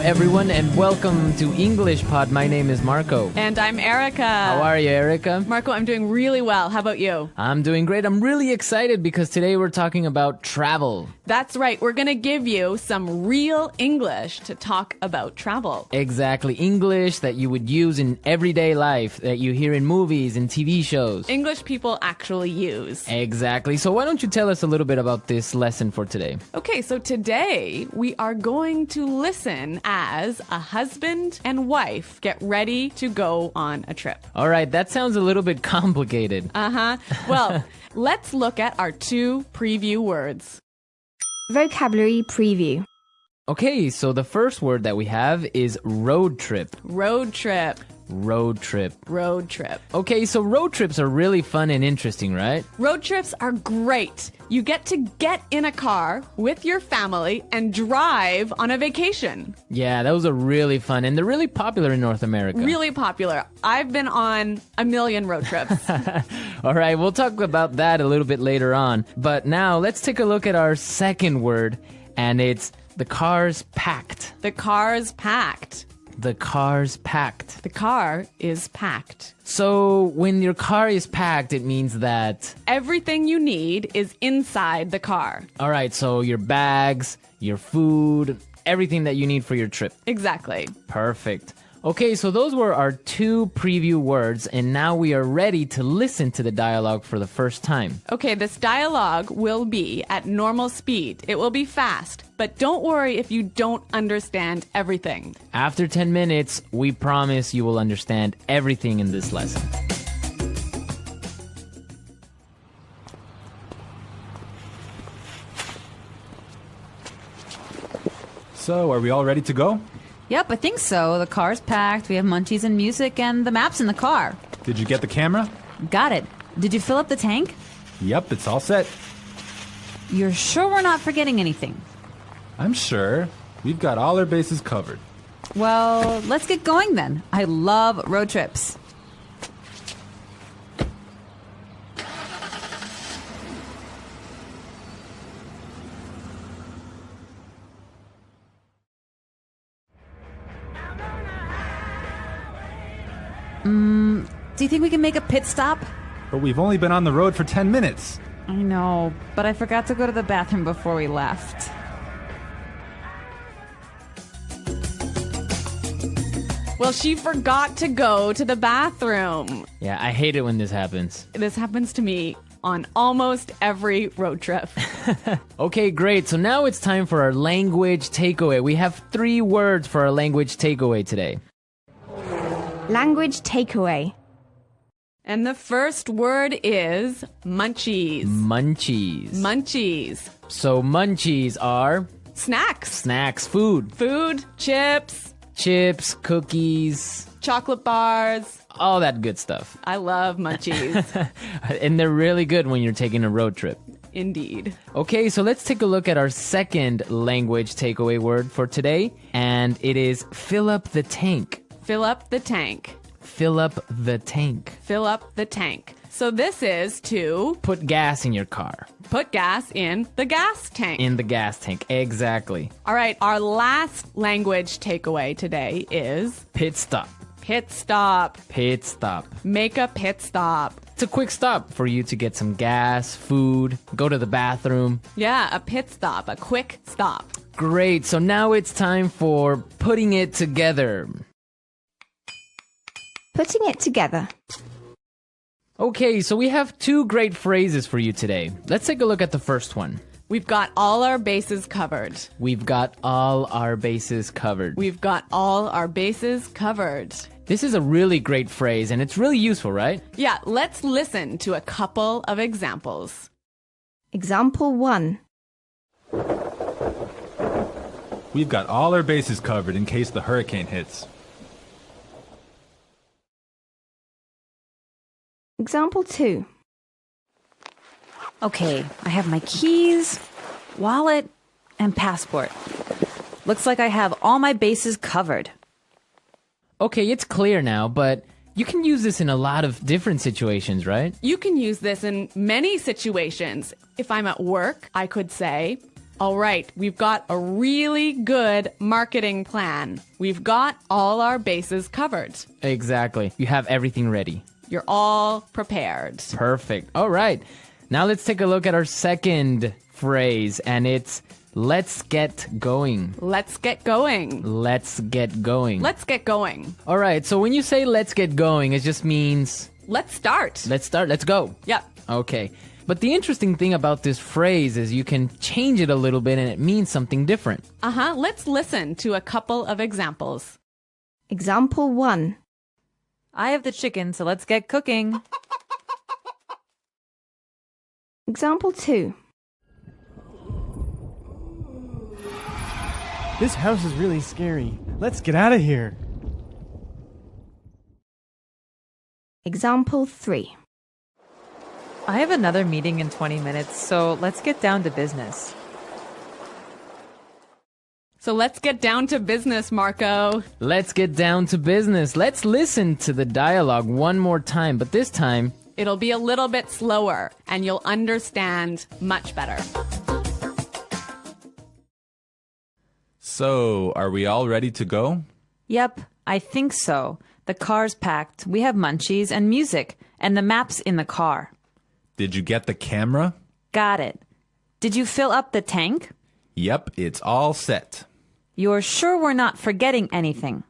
everyone, and welcome to English Pod. My name is Marco. And I'm Erica. How are you, Erica? Marco, I'm doing really well. How about you? I'm doing great. I'm really excited because today we're talking about travel. That's right. We're going to give you some real English to talk about travel. Exactly. English that you would use in everyday life, that you hear in movies and TV shows. English people actually use. Exactly. So why don't you tell us a little bit about this lesson for today? Okay, so today we are going to listen as a husband and wife get ready to go on a trip. All right, that sounds a little bit complicated. Well, let's look at our two preview words. Vocabulary preview. Okay, so the first word that we have is road trip. Road trip. Road trip. Road trip. Okay, so road trips are really fun and interesting, right? Road trips are great. You get to get in a car with your family and drive on a vacation. Yeah, those are really fun, and they're really popular in North America. Really popular. I've been on a million road trips. All right, we'll talk about that a little bit later on. But now, let's take a look at our second word, and it's the car's packed. The car's packed. The car's packed. The car is packed. So when your car is packed, it means that... everything you need is inside the car. All right, so your bags, your food, everything that you need for your trip. Exactly. Perfect. Okay, so those were our two preview words, and now we are ready to listen to the dialogue for the first time. Okay, this dialogue will be at normal speed. It will be fast, but don't worry if you don't understand everything. After 10 minutes, we promise you will understand everything in this lesson. So, are we all ready to go? Yep, I think so. The car's packed, we have munchies and music, and the map's in the car. Did you get the camera? Got it. Did you fill up the tank? Yep, it's all set. You're sure we're not forgetting anything? I'm sure. We've got all our bases covered. Well, let's get going then. I love road trips. Do you think we can make a pit stop? But we've only been on the road for 10 minutes. I know, but I forgot to go to the bathroom before we left. Well, she forgot to go to the bathroom. Yeah, I hate it when this happens. This happens to me on almost every road trip. Okay, great. So now it's time for our language takeaway. We have 3 words for our language takeaway today. Language takeaway. And the first word is munchies. Munchies. Munchies. So munchies are Snacks. snacks, food, Food, chips, chips, cookies, chocolate bars. all that good stuff. I love munchies. And they're really good when you're taking a road trip. Indeed. Okay, so let's take a look at our second language takeaway word for today, and it is fill up the tank. Fill up the tank. Fill up the tank. Fill up the tank. So this is to Put gas in your car. put gas in the gas tank. In the gas tank. Exactly. All right, our last language takeaway today is Pit stop. pit stop. Pit stop. Make a pit stop. It's a quick stop for you to get some gas, food, go to the bathroom. Yeah, a pit stop, a quick stop. Great, so now it's time for putting it together. Putting it together. Okay, so we have 2 great phrases for you today. Let's take a look at the first one. We've got all our bases covered. We've got all our bases covered. We've got all our bases covered. This is a really great phrase, and it's really useful, right? Yeah, let's listen to a couple of examples. Example 1. We've got all our bases covered in case the hurricane hits. Example 2. Okay, I have my keys, wallet, and passport. Looks like I have all my bases covered. Okay, it's clear now, but you can use this in a lot of different situations, right? You can use this in many situations. If I'm at work, I could say, All right, we've got a really good marketing plan. We've got all our bases covered. Exactly. You have everything ready. You're all prepared. Perfect. All right. Now let's take a look at our second phrase, and it's let's get going. Let's get going. Let's get going. Let's get going. All right. So when you say let's get going, it just means Let's start. let's start. Let's go. Yep. Okay. But the interesting thing about this phrase is you can change it a little bit and it means something different. Let's listen to a couple of examples. Example 1. I have the chicken, so let's get cooking. Example 2. This house is really scary. Let's get out of here. Example 3. I have another meeting in 20 minutes, so let's get down to business. So let's get down to business, Marco. Let's get down to business. Let's listen to the dialogue one more time, but this time, It'll be a little bit slower and you'll understand much better. So, are we all ready to go? Yep, I think so. The car's packed. We have munchies and music, and the map's in the car. Did you get the camera? Got it. Did you fill up the tank? Yep, it's all set. You're sure we're not forgetting anything?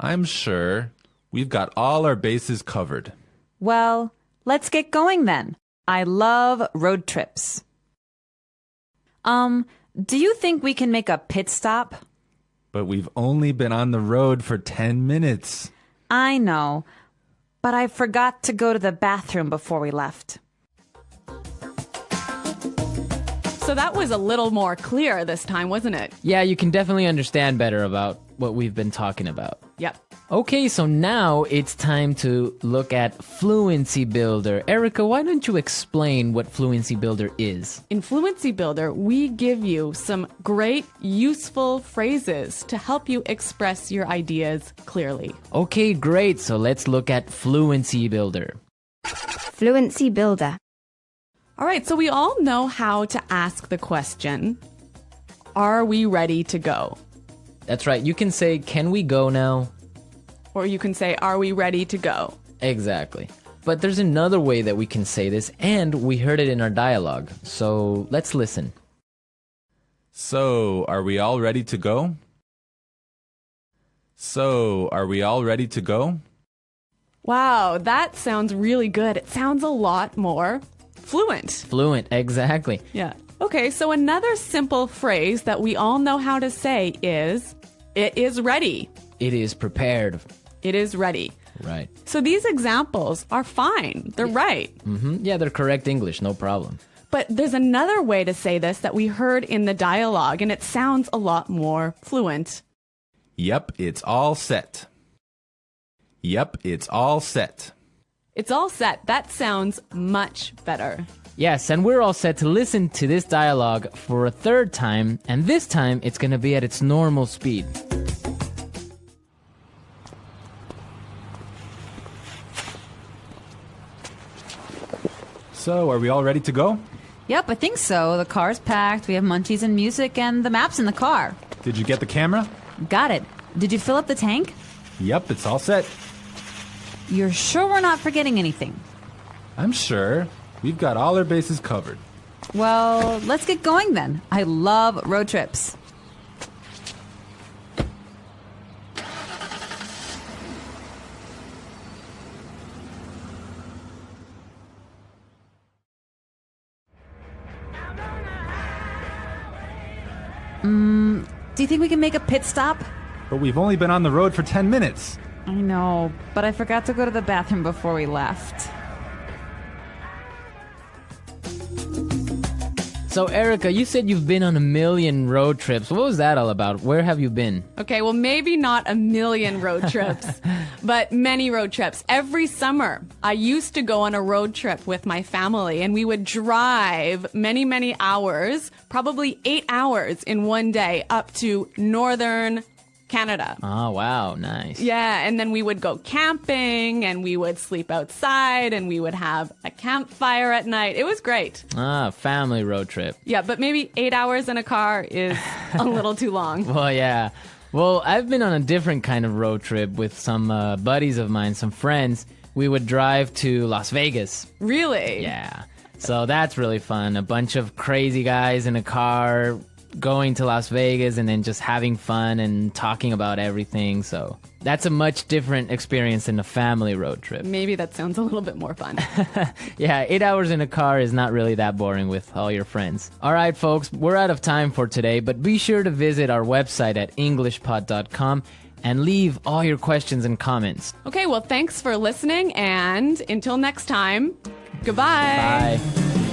I'm sure. We've got all our bases covered. Well, let's get going then. I love road trips. Do you think we can make a pit stop? But we've only been on the road for 10 minutes. I know, but I forgot to go to the bathroom before we left. So that was a little more clear this time, wasn't it? yeah, you can definitely understand better about what we've been talking about. Yep. Okay, so now it's time to look at Fluency Builder. Erica, why don't you explain what Fluency Builder is? In Fluency Builder, we give you some great, useful phrases to help you express your ideas clearly. Okay, great. So let's look at Fluency Builder. Fluency Builder. All right, so we all know how to ask the question, are we ready to go? That's right. You can say, can we go now? Or you can say, are we ready to go? Exactly. But there's another way that we can say this, and we heard it in our dialogue. So let's listen. So, are we all ready to go? So, are we all ready to go? Wow, that sounds really good. It sounds a lot more fluent. Fluent, exactly. Yeah. Okay, so another simple phrase that we all know how to say is, it is ready. It is prepared. It is ready. Right. So these examples are fine. They're right. Yeah, they're correct English, no problem. But there's another way to say this that we heard in the dialogue, and it sounds a lot more fluent. Yep, it's all set. Yep, it's all set. It's all set. That sounds much better. Yes, and we're all set to listen to this dialogue for a third time, and this time it's going to be at its normal speed. So, are we all ready to go? Yep, I think so. The car's packed. We have munchies and music, and the map's in the car. Did you get the camera? Got it. Did you fill up the tank? Yep, it's all set. You're sure we're not forgetting anything? I'm sure. We've got all our bases covered. Well, let's get going then. I love road trips. Do you think we can make a pit stop? But we've only been on the road for 10 minutes. I know, but I forgot to go to the bathroom before we left. So, Erica, you said you've been on a million road trips. What was that all about? Where have you been? Okay, well, maybe not a million road trips, but many road trips. Every summer, I used to go on a road trip with my family, and we would drive many, many hours, probably 8 hours in one day, up to northern Canada. Oh, wow. Nice. Yeah, and then we would go camping and we would sleep outside and we would have a campfire at night. It was great. Ah, family road trip. Yeah, but maybe 8 hours in a car is a little too long. Well, yeah. Well, I've been on a different kind of road trip with some buddies of mine, some friends. We would drive to Las Vegas. Really? Yeah. So that's really fun. A bunch of crazy guys in a car going to Las Vegas and then just having fun and talking about everything. So that's a much different experience than a family road trip. Maybe that sounds a little bit more fun. Yeah, 8 hours in a car is not really that boring with all your friends. All right, folks, we're out of time for today, but be sure to visit our website at englishpod.com and leave all your questions and comments. Okay, well, thanks for listening, and until next time, goodbye. Bye.